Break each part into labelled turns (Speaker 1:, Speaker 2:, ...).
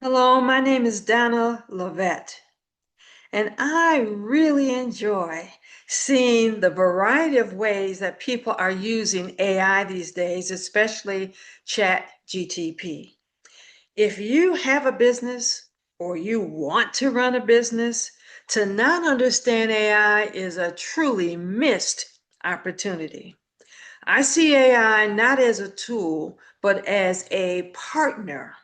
Speaker 1: Hello, my name is Donna Lovette, and I really enjoy seeing the variety of ways that people are using AI these days, especially ChatGPT. If you have a business or you want to run a business, to not understand AI is a truly missed opportunity. I see AI not as a tool, but as a partner.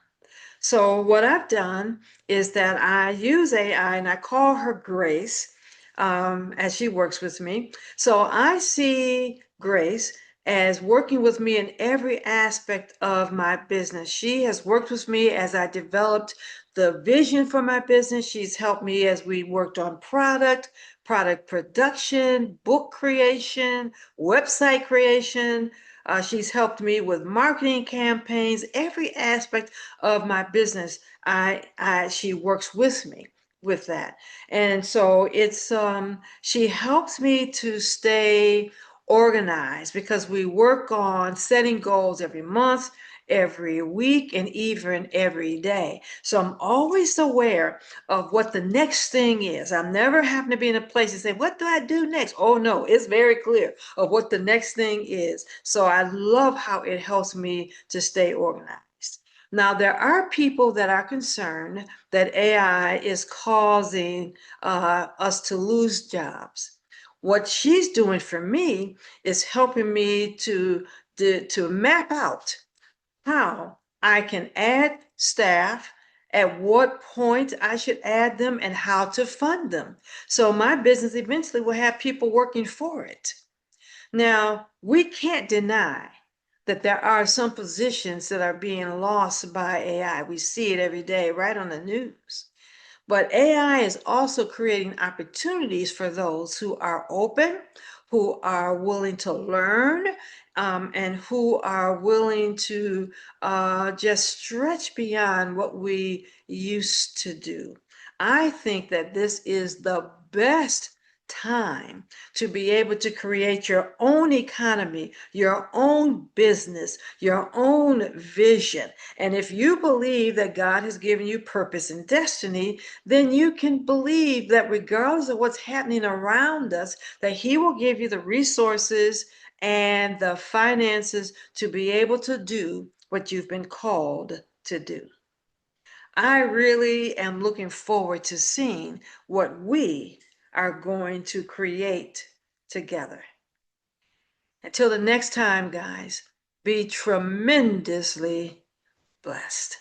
Speaker 1: So what I've done is that I use AI and I call her Grace as she works with me. So I see Grace as working with me in every aspect of my business. She has worked with me as I developed the vision for my business. She's helped me as we worked on product production, book creation, website creation. She's helped me with marketing campaigns, every aspect of my business. She works with me with that. And so she helps me to stay organized because we work on setting goals every month, every week, and even every day. So I'm always aware of what the next thing is. I'm never having to be in a place to say, what do I do next? Oh no, it's very clear of what the next thing is. So I love how it helps me to stay organized. Now, there are people that are concerned that AI is causing us to lose jobs. What she's doing for me is helping me to map out how I can add staff, at what point I should add them, and how to fund them. So my business eventually will have people working for it. Now, we can't deny that there are some positions that are being lost by AI. We see it every day right on the news. But AI is also creating opportunities for those who are open, who are willing to learn, and who are willing to just stretch beyond what we used to do. I think that this is the best time to be able to create your own economy, your own business, your own vision. And if you believe that God has given you purpose and destiny, then you can believe that regardless of what's happening around us, that He will give you the resources and the finances to be able to do what you've been called to do. I really am looking forward to seeing what we are going to create together. Until the next time, guys, be tremendously blessed.